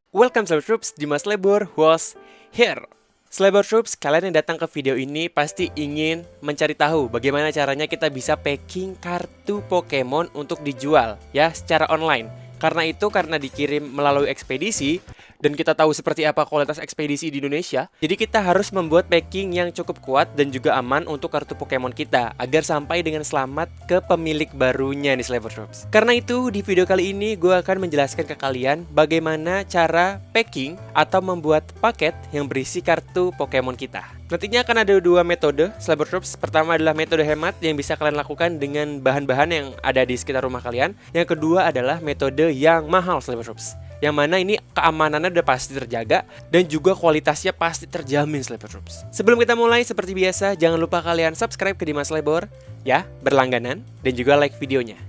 Welcome Slabber Troops, Dimas Lebor was here. Slabber Troops, kalian yang datang ke video ini pasti ingin mencari tahu bagaimana caranya kita bisa packing kartu Pokemon untuk dijual ya secara online. Karena dikirim melalui ekspedisi dan kita tahu seperti apa kualitas ekspedisi di Indonesia, jadi kita harus membuat packing yang cukup kuat dan juga aman untuk kartu Pokemon kita agar sampai dengan selamat ke pemilik barunya nih Slabber Troops. Karena itu di video kali ini gue akan menjelaskan ke kalian bagaimana cara packing atau membuat paket yang berisi kartu Pokemon kita. Nantinya akan ada dua metode Slabber Troops. Pertama adalah metode hemat yang bisa kalian lakukan dengan bahan-bahan yang ada di sekitar rumah kalian. Yang kedua adalah metode yang mahal Slabber Troops, yang mana ini keamanannya udah pasti terjaga dan juga kualitasnya pasti terjamin Slabber Troops. Sebelum kita mulai, seperti biasa jangan lupa kalian subscribe ke Dimas Lebor ya, berlangganan, dan juga like videonya.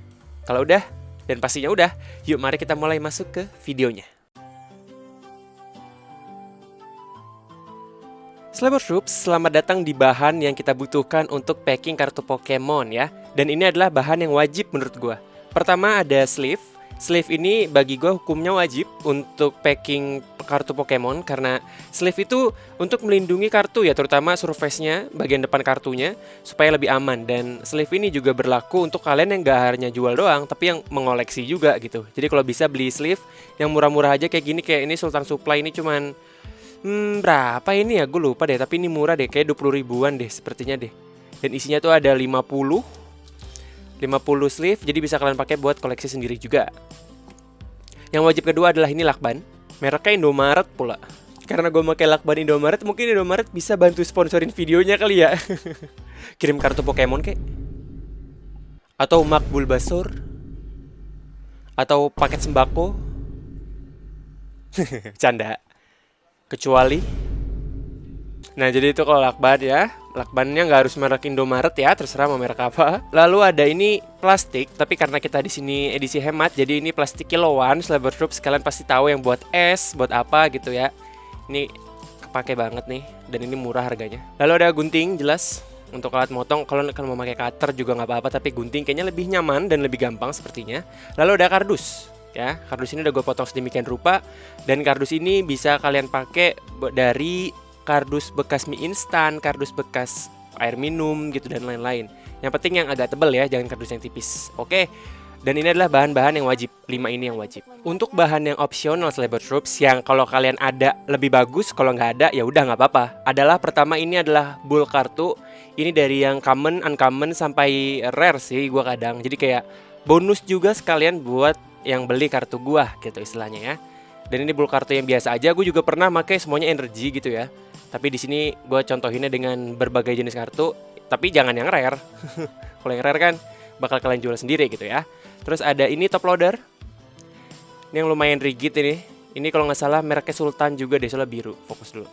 Kalau udah, dan pastinya udah, yuk mari kita mulai masuk ke videonya. Slabber Troops, selamat datang di bahan yang kita butuhkan untuk packing kartu Pokemon ya. Dan ini adalah bahan yang wajib menurut gue. Pertama ada sleeve. Sleeve ini bagi gue hukumnya wajib untuk packing kartu Pokemon, karena sleeve itu untuk melindungi kartu ya, terutama surface-nya, bagian depan kartunya, supaya lebih aman. Dan sleeve ini juga berlaku untuk kalian yang gak hanya jual doang, tapi yang mengoleksi juga gitu. Jadi kalau bisa beli sleeve yang murah-murah aja kayak gini, kayak ini Sultan Supply ini cuman berapa ini ya, gue lupa deh, tapi ini murah deh, kayak 20 ribuan deh sepertinya deh. Dan isinya tuh ada 50 sleeve, jadi bisa kalian pakai buat koleksi sendiri juga. Yang wajib kedua adalah ini lakban, mereknya Indomaret pula. Karena gue pakai lakban Indomaret, mungkin Indomaret bisa bantu sponsorin videonya kali ya. Kirim kartu Pokemon kek, atau Makbul Basur, atau paket sembako. Canda. Kecuali, nah jadi itu kalau lakban ya, lakbannya nggak harus merek Indomaret ya, terserah mau merek apa. Lalu ada ini plastik, tapi karena kita di sini edisi hemat, jadi ini plastik kiloan Slabber Troops. Kalian pasti tahu yang buat es, buat apa gitu ya. Ini kepake banget nih, dan ini murah harganya. Lalu ada gunting, jelas untuk alat motong. Kalau mau pakai cutter juga nggak apa-apa, tapi gunting kayaknya lebih nyaman dan lebih gampang sepertinya. Lalu ada kardus. Ya, kardus ini udah gue potong sedemikian rupa, dan kardus ini bisa kalian pakai dari kardus bekas mie instan, kardus bekas air minum gitu dan lain-lain. Yang penting yang agak tebal ya, jangan kardus yang tipis. Oke. Dan ini adalah bahan-bahan yang wajib, 5 ini yang wajib. Untuk bahan yang opsional Slabber Troops, yang kalau kalian ada lebih bagus, kalau nggak ada ya udah nggak apa-apa. Adalah pertama ini adalah bull kartu. Ini dari yang common, uncommon sampai rare sih gua kadang. Jadi kayak bonus juga sekalian buat yang beli kartu gua gitu istilahnya ya. Dan ini bull kartu yang biasa aja, gue juga pernah pakai semuanya energi gitu ya. Tapi di sini gue contohinnya dengan berbagai jenis kartu, tapi jangan yang rare. Kalau yang rare kan bakal kalian jual sendiri gitu ya. Terus ada ini top loader. Ini yang lumayan rigid ini. Ini kalau nggak salah mereknya Sultan juga deh, soalnya biru. Fokus dulu.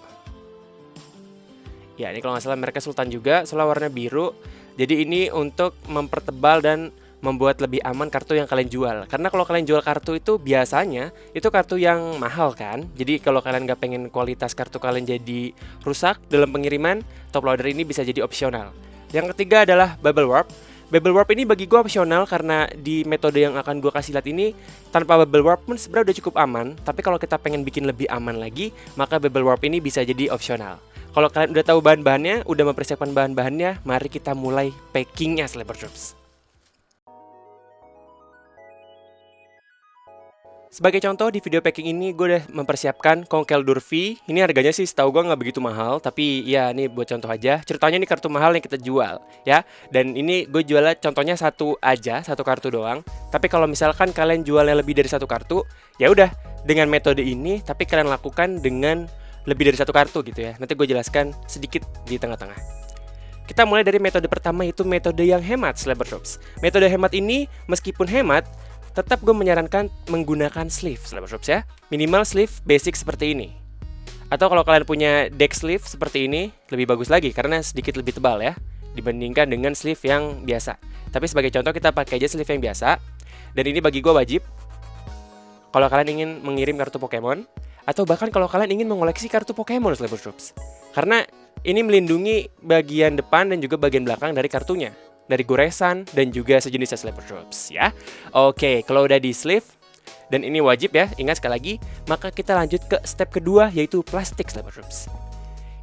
Ya, ini kalau nggak salah mereknya Sultan juga, soalnya warna biru. Jadi ini untuk mempertebal dan membuat lebih aman kartu yang kalian jual. Karena kalau kalian jual kartu itu biasanya itu kartu yang mahal kan. Jadi kalau kalian nggak pengen kualitas kartu kalian jadi rusak dalam pengiriman, top loader ini bisa jadi opsional. Yang ketiga adalah bubble warp. Bubble warp ini bagi gue opsional karena di metode yang akan gue kasih lihat ini tanpa bubble warp pun sebenarnya udah cukup aman. Tapi kalau kita pengen bikin lebih aman lagi, maka bubble warp ini bisa jadi opsional. Kalau kalian udah tahu bahan-bahannya, udah mempersiapkan bahan-bahannya, mari kita mulai packingnya Slabber Troops. Sebagai contoh di video packing ini gue udah mempersiapkan Konkel Durfi. Ini harganya sih setahu gue nggak begitu mahal, tapi ya ini buat contoh aja. Ceritanya ini kartu mahal yang kita jual ya. Dan ini gue jualnya contohnya satu aja, satu kartu doang. Tapi kalau misalkan kalian jualnya lebih dari satu kartu, ya udah dengan metode ini. Tapi kalian lakukan dengan lebih dari satu kartu gitu ya. Nanti gue jelaskan sedikit di tengah-tengah. Kita mulai dari metode pertama, itu metode yang hemat Slabber Troops. Metode hemat ini meskipun hemat, tetap gue menyarankan menggunakan sleeve Slabber Troops ya. Minimal sleeve basic seperti ini. Atau kalau kalian punya deck sleeve seperti ini, lebih bagus lagi karena sedikit lebih tebal ya dibandingkan dengan sleeve yang biasa. Tapi sebagai contoh kita pakai aja sleeve yang biasa. Dan ini bagi gue wajib kalau kalian ingin mengirim kartu Pokemon, atau bahkan kalau kalian ingin mengoleksi kartu Pokemon Slabber Troops. Karena ini melindungi bagian depan dan juga bagian belakang dari kartunya, dari goresan dan juga sejenisnya Slabber Troops ya. Oke, kalau udah di sleeve, Dan ini wajib ya, ingat sekali lagi. Maka kita lanjut ke step kedua, yaitu plastik Slabber Troops.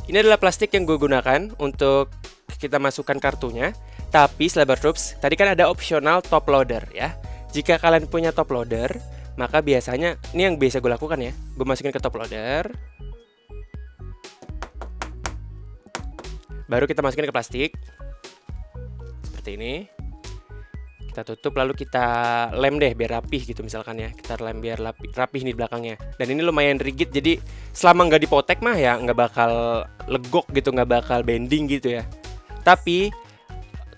Ini adalah plastik yang gue gunakan untuk kita masukkan kartunya. Tapi Slabber Troops, tadi kan ada optional top loader ya. Jika kalian punya top loader, maka biasanya, ini yang biasa gue lakukan ya, gue masukin ke top loader, baru kita masukin ke plastik seperti ini. Kita tutup lalu kita lem deh biar rapih gitu misalkan ya. Kita lem biar rapih nih belakangnya. Dan ini lumayan rigid, jadi selama nggak dipotek mah ya nggak bakal legok gitu, nggak bakal bending gitu ya. Tapi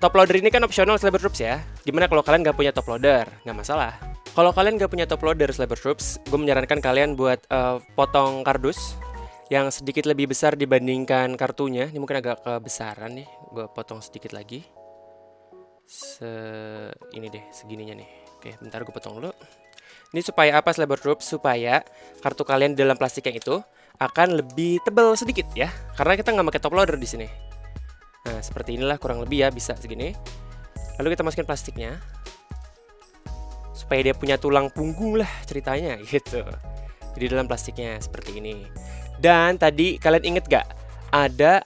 top loader ini kan optional Slabber Troops ya. Gimana kalau kalian nggak punya top loader? Nggak masalah. Kalau kalian nggak punya top loader Slabber Troops, gue menyarankan kalian buat potong kardus yang sedikit lebih besar dibandingkan kartunya. Ini mungkin agak kebesaran nih, gue potong sedikit lagi. Ini deh, segininya nih. Oke, bentar gue potong dulu. Ini supaya apa Slabber Troops? Supaya kartu kalian di dalam plastik yang itu akan lebih tebal sedikit ya. Karena kita nggak pakai top loader di sini. Nah, seperti inilah kurang lebih ya, bisa segini. Lalu kita masukin plastiknya. Supaya dia punya tulang punggung lah ceritanya gitu. Di dalam plastiknya seperti ini. Dan tadi kalian inget gak? Ada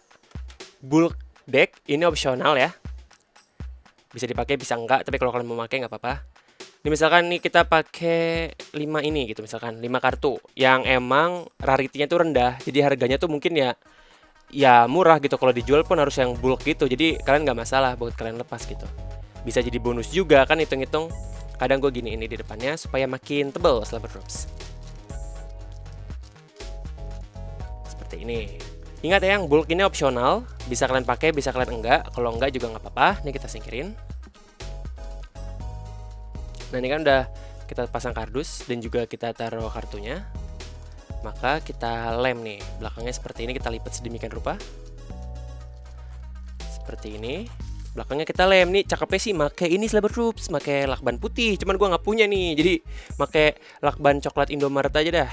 bulk deck, ini opsional ya. Bisa dipakai, bisa enggak, tapi kalau kalian mau pakai nggak apa-apa. Ini misalkan nih kita pakai 5 ini gitu, misalkan 5 kartu yang emang rarity-nya tuh rendah, jadi harganya tuh mungkin ya murah gitu. Kalau dijual pun harus yang bulk gitu, jadi kalian nggak masalah buat kalian lepas gitu. Bisa jadi bonus juga kan, hitung-hitung. Kadang gue gini ini di depannya supaya makin tebal Slabber Troops. Seperti ini. Ingat ya, yang bulk ini opsional, bisa kalian pakai, bisa kalian enggak. Kalau enggak juga nggak apa-apa. Ini kita singkirin. Nah, ini kan udah kita pasang kardus dan juga kita taruh kartunya. Maka kita lem nih, belakangnya seperti ini, kita lipat sedemikian rupa. Seperti ini. Belakangnya kita lem nih, cakepnya sih make ini Slabber Troops, make lakban putih. Cuman gua nggak punya nih, jadi make lakban coklat Indomaret aja dah,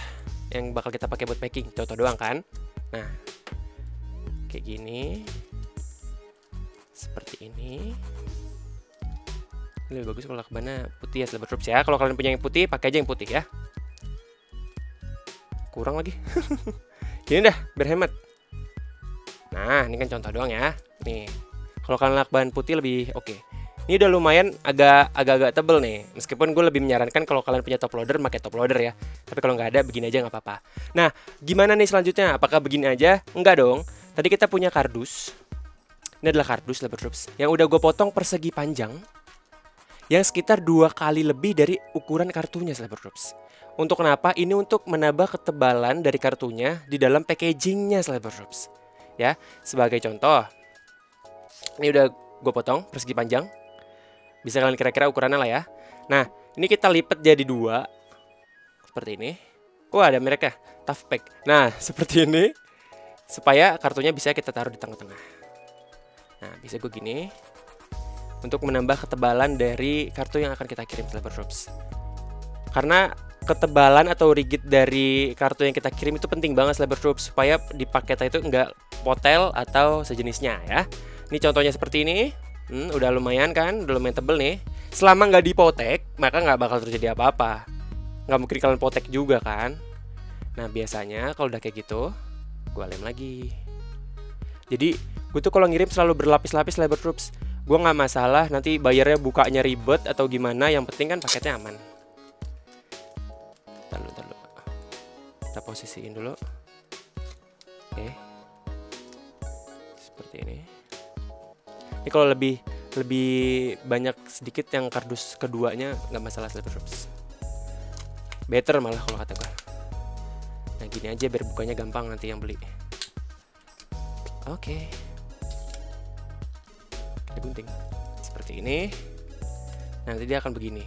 yang bakal kita pakai buat packing. Contoh doang kan. Nah, kayak gini, seperti ini. Ini lebih bagus kalau lakbannya putih ya Slabber Troops ya. Kalau kalian punya yang putih, pakai aja yang putih ya. Kurang lagi. Gini dah, biar hemat. Nah, ini kan contoh doang ya. Nih, kalau kalian lakban putih lebih oke. Ini udah lumayan agak-agak tebel nih. Meskipun gue lebih menyarankan kalau kalian punya top loader, pakai top loader ya. Tapi kalau nggak ada, begini aja nggak apa-apa. Nah, gimana nih selanjutnya? Apakah begini aja? Enggak dong. Tadi kita punya kardus. Ini adalah kardus Slabber Troops yang udah gue potong persegi panjang, yang sekitar 2 kali lebih dari ukuran kartunya Slabber Troops. Untuk kenapa? Ini untuk menambah ketebalan dari kartunya di dalam packagingnya Slabber Troops. Ya, sebagai contoh, ini udah gue potong persegi panjang. Bisa kalian kira-kira ukurannya lah ya. Nah, ini kita lipat jadi 2 seperti ini. Wah, ada mereknya, Tough Pack. Nah, seperti ini supaya kartunya bisa kita taruh di tengah-tengah. Nah, bisa gue gini untuk menambah ketebalan dari kartu yang akan kita kirim Slabber Troops. Karena ketebalan atau rigid dari kartu yang kita kirim itu penting banget Slabber Troops, supaya di paketnya itu enggak potel atau sejenisnya ya. Ini contohnya seperti ini. Udah lumayan kan, udah lumayan tebel nih. Selama nggak dipotek, maka nggak bakal terjadi apa-apa. Nggak mungkin kalian potek juga kan. Nah, biasanya kalau udah kayak gitu, gue lem lagi. Jadi gue tuh kalau ngirim selalu berlapis-lapis Slabber Troops. Gue nggak masalah nanti bayarnya bukanya ribet atau gimana, yang penting kan paketnya aman. Taruh. Kita posisiin dulu. Oke. Seperti ini. Ini kalau lebih banyak sedikit yang kardus keduanya nggak masalah Slabber Troops. Better malah kalau kata gue. Nah, gini aja biar bukanya gampang nanti yang beli. Oke. Kita gunting seperti ini. Nanti dia akan begini.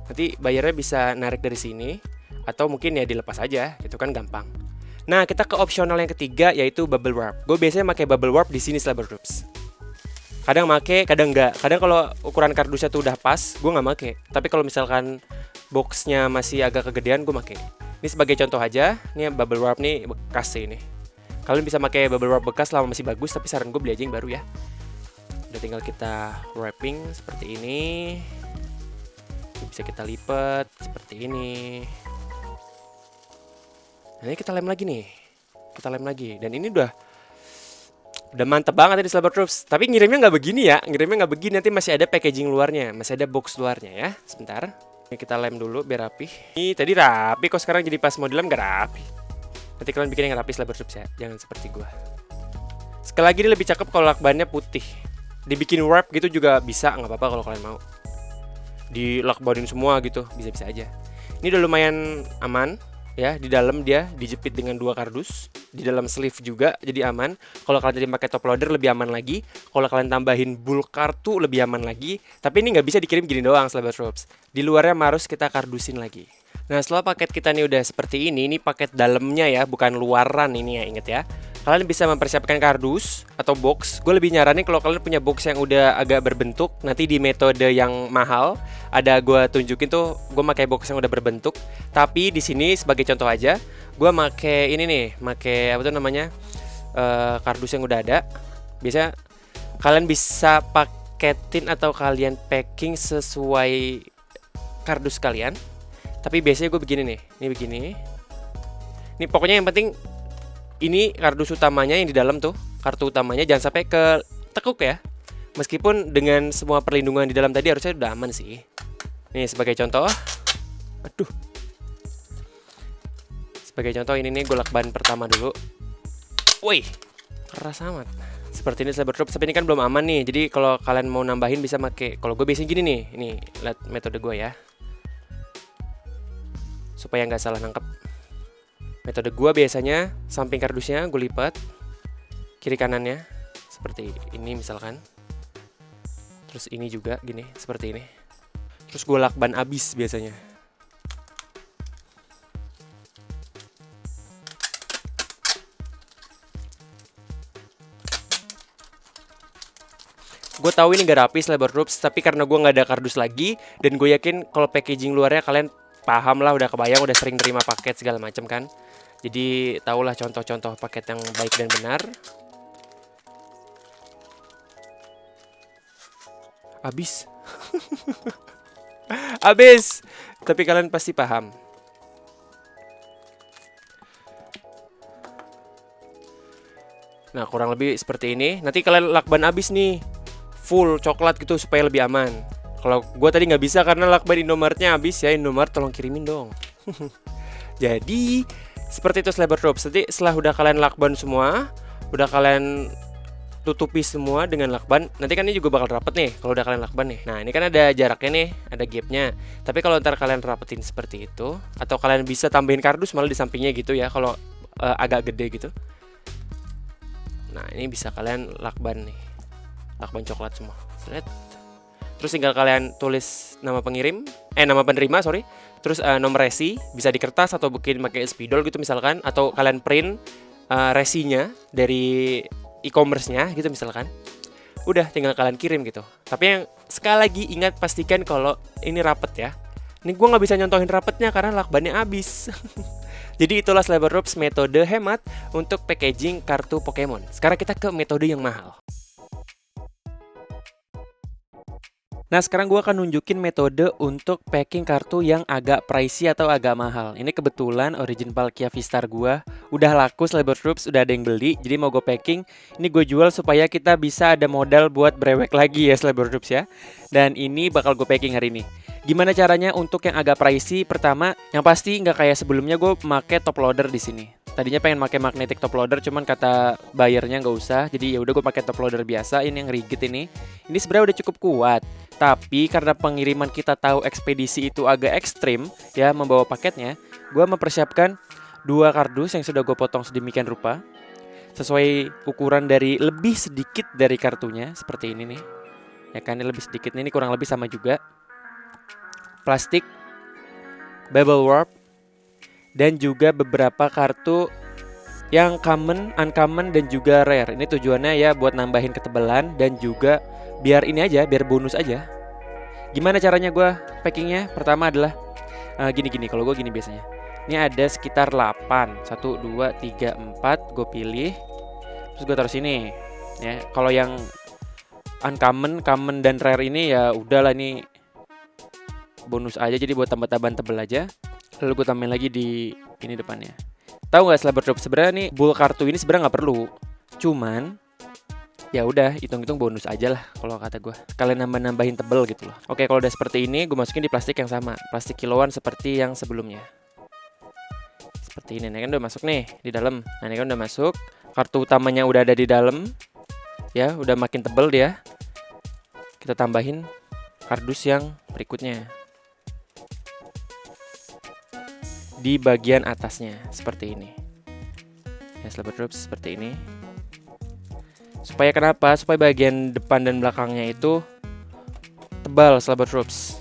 Nanti bayarnya bisa narik dari sini atau mungkin ya dilepas aja, itu kan gampang. Nah, kita ke opsional yang ketiga, yaitu bubble wrap. Gue biasanya pakai bubble wrap di sini Slabber Troops. Kadang make, kadang enggak. Kadang kalau ukuran kardusnya tuh udah pas, gue nggak make. Tapi kalau misalkan boxnya masih agak kegedean, gue make. Ini sebagai contoh aja. Ini bubble wrap nih bekas sih ini. Kalian bisa pakai bubble wrap bekas selama masih bagus, tapi saran gue beli aja yang baru ya. Udah tinggal kita wrapping seperti ini. Bisa kita lipat seperti ini. Nah, ini kita lem lagi nih. Kita lem lagi. Dan ini udah mantep banget ini Slabber Troops. Tapi ngirimnya nggak begini ya. Ngirimnya nggak begini. Nanti masih ada packaging luarnya. Masih ada box luarnya ya. Sebentar. Ini kita lem dulu biar rapi. Ini tadi rapi kok, sekarang jadi pas mau dilem nggak rapi. Nanti kalian bikin yang rapi Slabber Troops ya. Jangan seperti gua. Sekali lagi ini lebih cakep kalau lakbannya putih. Dibikin wrap gitu juga bisa, nggak apa-apa kalau kalian mau. Dilakbanin semua gitu, bisa-bisa aja. Ini udah lumayan aman. Ya, di dalam dia dijepit dengan 2 kardus, di dalam sleeve juga jadi aman. Kalau kalian jadi pakai top loader lebih aman lagi. Kalau kalian tambahin bulk kartu lebih aman lagi. Tapi ini nggak bisa dikirim gini doang Slabber Troops. Di luarnya harus kita kardusin lagi. Nah, setelah paket kita nih udah seperti ini paket dalamnya ya, bukan luaran ini ya, inget ya. Kalian bisa mempersiapkan kardus atau box. Gue lebih nyaranin kalau kalian punya box yang udah agak berbentuk, nanti di metode yang mahal ada gue tunjukin tuh, gue pakai box yang udah berbentuk. Tapi di sini sebagai contoh aja, gue pakai ini nih, pakai apa tuh namanya, kardus yang udah ada. Biasanya kalian bisa paketin atau kalian packing sesuai kardus kalian. Tapi biasanya gue begini nih, ini begini. Ini pokoknya yang penting ini kardus utamanya yang di dalam tuh, kartu utamanya jangan sampai ke tekuk ya. Meskipun dengan semua perlindungan di dalam tadi harusnya udah aman sih. Nih sebagai contoh, aduh. Sebagai contoh ini nih gue lakban pertama dulu. Woi, keras amat. Seperti ini Slabber Troops, tapi ini kan belum aman nih. Jadi kalau kalian mau nambahin bisa pakai. Kalau gue biasanya gini nih, ini lihat metode gue ya. Supaya nggak salah nangkep. Metode gua biasanya samping kardusnya gue lipat kiri kanannya seperti ini misalkan. Terus ini juga gini, seperti ini. Terus gue lakban abis biasanya. Gue tahu ini gak rapi Slabber Troops, tapi karena gue nggak ada kardus lagi dan gue yakin kalau packaging luarnya kalian paham lah, udah kebayang, udah sering terima paket segala macam kan. Jadi tahulah contoh-contoh paket yang baik dan benar. Abis. Abis. Tapi kalian pasti paham. Nah, kurang lebih seperti ini. Nanti kalian lakban abis nih, full coklat gitu supaya lebih aman. Kalau gue tadi nggak bisa karena lakban Indomaretnya habis ya. Indomaret tolong kirimin dong. Jadi seperti itu Slabber Troops. Nanti setelah udah kalian lakban semua, udah kalian tutupi semua dengan lakban, nanti kan ini juga bakal rapet nih kalau udah kalian lakban nih. Nah ini kan ada jaraknya nih, ada gapnya. Tapi kalau ntar kalian rapetin seperti itu, atau kalian bisa tambahin kardus malah di sampingnya gitu ya, kalau agak gede gitu. Nah ini bisa kalian lakban nih, lakban coklat semua. Terus tinggal kalian tulis nama pengirim, nama penerima sorry. Terus nomor resi bisa di kertas atau bikin pakai spidol gitu misalkan, atau kalian print resinya dari e-commerce-nya gitu misalkan. Udah tinggal kalian kirim gitu. Tapi yang sekali lagi ingat, pastikan kalau ini rapet ya. Ini gue nggak bisa nyontohin rapetnya karena lakbannya habis. Jadi itulah Slabber Troops metode hemat untuk packaging kartu Pokemon. Sekarang kita ke metode yang mahal. Nah sekarang gue akan nunjukin metode untuk packing kartu yang agak pricey atau agak mahal. Ini kebetulan Origin Palkia V-Star gue udah laku Slabber Troops, udah ada yang beli. Jadi mau gue packing, ini gue jual supaya kita bisa ada modal buat brewek lagi ya Slabber Troops ya. Dan ini bakal gue packing hari ini. Gimana caranya untuk yang agak pricey? Pertama, yang pasti nggak kayak sebelumnya gue pakai top loader di sini. Tadinya pengen pakai magnetic top loader, cuman kata bayarnya nggak usah. Jadi ya udah gue pakai top loader biasa. Ini yang rigid ini. Ini sebenarnya udah cukup kuat. Tapi karena pengiriman kita tahu ekspedisi itu agak ekstrim ya membawa paketnya, gue mempersiapkan 2 kardus yang sudah gue potong sedemikian rupa sesuai ukuran dari lebih sedikit dari kartunya seperti ini nih. Ya kan, ini lebih sedikit, ini kurang lebih sama juga. Plastik, bubble wrap, dan juga beberapa kartu yang common, uncommon, dan juga rare. Ini tujuannya ya buat nambahin ketebalan dan juga biar ini aja, biar bonus aja. Gimana caranya gue packingnya? Pertama adalah gini-gini, kalau gue gini biasanya. Ini ada sekitar 8, 1, 2, 3, 4, gue pilih. Terus gue taruh sini ya. Kalau yang uncommon, common, dan rare ini ya udahlah, ini bonus aja, jadi buat tambah-tambahan tebel aja. Lalu gue tambahin lagi di ini depannya. Tahu nggak Slabber Troops, sebenarnya nih bull kartu ini sebenarnya nggak perlu. Cuman ya udah, hitung-hitung bonus aja lah kalau kata gue. Kalian nambahin tebel gitu loh. Oke, kalau udah seperti ini, gue masukin di plastik yang sama, plastik kiloan seperti yang sebelumnya. Seperti ini, kan udah masuk nih di dalam. Nah, ini kan udah masuk. Kartu utamanya udah ada di dalam. Ya, udah makin tebel dia. Kita tambahin kardus yang berikutnya di bagian atasnya seperti ini. Ya, Slabber Troops seperti ini. Supaya kenapa? Supaya bagian depan dan belakangnya itu tebal Slabber Troops.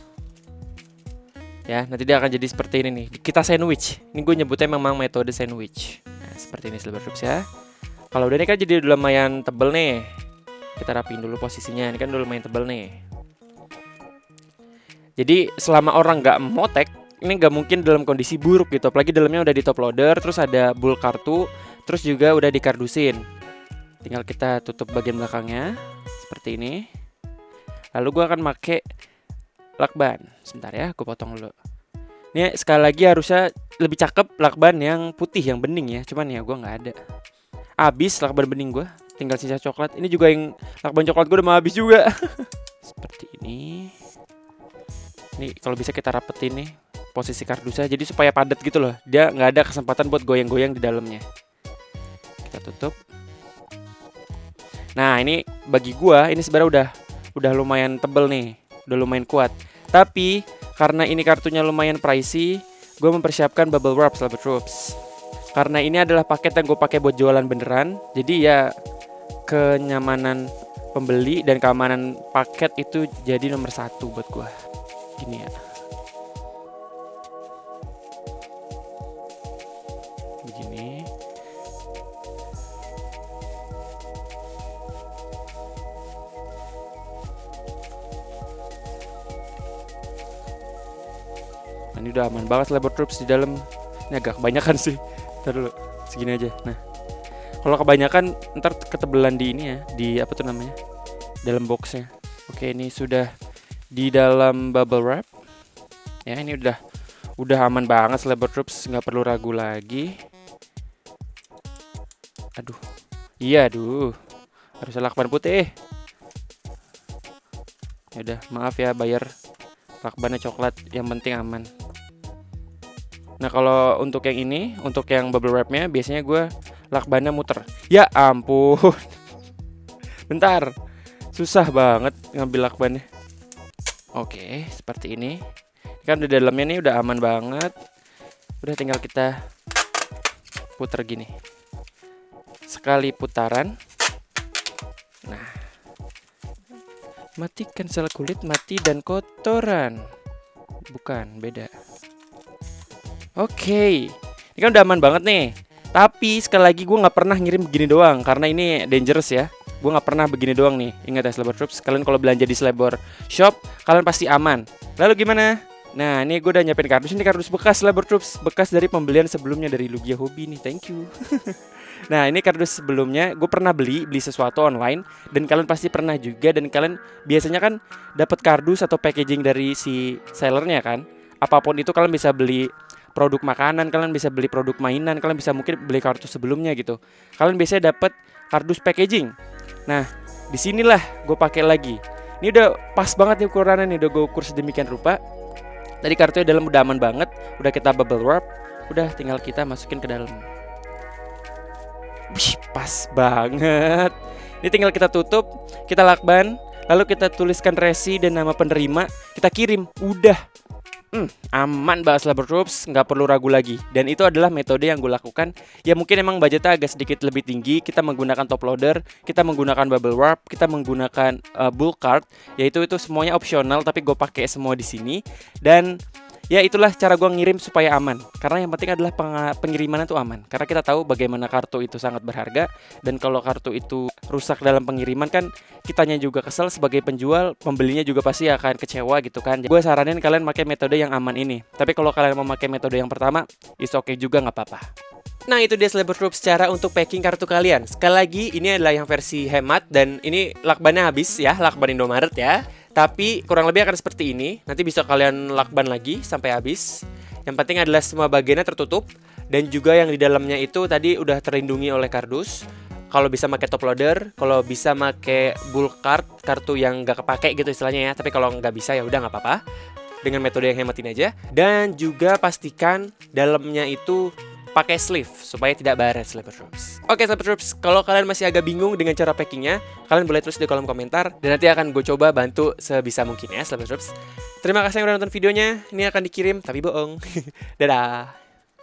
Ya, nanti dia akan jadi seperti ini nih. Kita sandwich. Ini gue nyebutnya memang metode sandwich. Nah, seperti ini Slabber Troops ya. Kalau udah ini kan jadi lumayan tebel nih. Kita rapiin dulu posisinya. Ini kan udah lumayan tebel nih. Jadi selama orang nggak motek, ini nggak mungkin dalam kondisi buruk gitu. Apalagi dalamnya udah di top loader, terus ada bull kartu, terus juga udah dikardusin. Tinggal kita tutup bagian belakangnya seperti ini. Lalu gue akan pakai lakban. Sebentar ya, gue potong dulu. Ini sekali lagi harusnya lebih cakep lakban yang putih, yang bening ya. Cuman ya gue nggak ada. Habis lakban bening gue, tinggal sisa coklat. Ini juga yang lakban coklat gue udah mau habis juga. Seperti ini. Ini kalau bisa kita rapetin nih posisi kardusnya, jadi supaya padat gitu loh. Dia nggak ada kesempatan buat goyang-goyang di dalamnya. Kita tutup. Nah, ini bagi gua ini sebenarnya udah lumayan tebel nih, udah lumayan kuat. Tapi karena ini kartunya lumayan pricey, gua mempersiapkan bubble wrap Slabber Troops. Karena ini adalah paket yang gue pakai buat jualan beneran, jadi ya kenyamanan pembeli dan keamanan paket itu jadi nomor 1 buat gua. Gini ya. Begini. Nah, ini udah aman banget Slabber Troops di dalam. Ini agak kebanyakan sih. Ntar dulu, segini aja. Nah, kalau kebanyakan ntar ketebelan di ini ya, di apa tuh namanya, dalam boxnya. Oke, ini sudah di dalam bubble wrap. Ya, ini udah aman banget Slabber Troops, nggak perlu ragu lagi. Aduh, iya aduh, harusnya lakban putih. Ya udah, maaf ya bayar lakbannya coklat, yang penting aman. Nah, kalau untuk yang ini, untuk yang bubble wrapnya, biasanya gue lakbannya muter. Ya ampun, bentar, susah banget ngambil lakbannya. Oke, seperti ini. Kan di dalamnya nih udah aman banget. Udah tinggal kita putar gini. Sekali putaran. Nah, matikan sel kulit mati dan kotoran. Bukan, beda. Oke, ini kan udah aman banget nih. Tapi sekali lagi gue nggak pernah ngirim begini doang, karena ini dangerous ya. Gue nggak pernah begini doang nih. Ingat ya Slabber Troops, kalian kalau belanja di Slabber Shop, kalian pasti aman. Lalu gimana? Nah, ini gue udah nyiapin kardus. Ini kardus bekas Slabber Troops, bekas dari pembelian sebelumnya dari Lugia Hobi nih. Thank you. Nah, ini kardus sebelumnya gue pernah beli sesuatu online, dan kalian pasti pernah juga. Dan kalian biasanya kan dapat kardus atau packaging dari si sellernya kan. Apapun itu, kalian bisa beli produk makanan, kalian bisa beli produk mainan, kalian bisa mungkin beli kardus sebelumnya gitu. Kalian biasanya dapat kardus packaging. Nah, disinilah gue pakai lagi. Ini udah pas banget nih ukurannya nih, udah gue ukur sedemikian rupa. Tadi kartunya dalam udah aman banget, udah kita bubble wrap, udah tinggal kita masukin ke dalam. Wih, pas banget. Ini tinggal kita tutup, kita lakban, lalu kita tuliskan resi dan nama penerima, kita kirim, udah. Aman banget Slabber Troops, nggak perlu ragu lagi. Dan itu adalah metode yang gue lakukan. Ya mungkin emang budgetnya agak sedikit lebih tinggi. Kita menggunakan top loader, kita menggunakan bubble wrap, kita menggunakan bull card. Yaitu itu semuanya opsional, tapi gue pakai semua di sini. Dan ya itulah cara gue ngirim supaya aman. Karena yang penting adalah pengiriman itu aman. Karena kita tahu bagaimana kartu itu sangat berharga. Dan kalau kartu itu rusak dalam pengiriman kan kitanya juga kesel sebagai penjual, pembelinya juga pasti akan kecewa gitu kan. Gue saranin kalian pakai metode yang aman ini. Tapi kalau kalian mau pakai metode yang pertama, it's okay juga, nggak apa-apa. Nah, itu dia Slabber Troops cara untuk packing kartu kalian. Sekali lagi, ini adalah yang versi hemat. Dan ini lakbannya habis ya, lakban Indomaret ya. Tapi kurang lebih akan seperti ini. Nanti bisa kalian lakban lagi sampai habis. Yang penting adalah semua bagiannya tertutup dan juga yang di dalamnya itu tadi udah terlindungi oleh kardus. Kalau bisa pakai top loader, kalau bisa pakai bulk card, kartu yang nggak kepake gitu istilahnya ya. Tapi kalau nggak bisa ya udah nggak apa-apa. Dengan metode yang hematin aja. Dan juga pastikan dalamnya itu pakai sleeve supaya tidak baret Slapper Troops. Oke Slapper Troops, kalau kalian masih agak bingung dengan cara packingnya, kalian boleh tulis di kolom komentar dan nanti akan gue coba bantu sebisa mungkin ya Slapper Troops. Terima kasih yang udah nonton videonya. Ini akan dikirim tapi bohong. Dadah.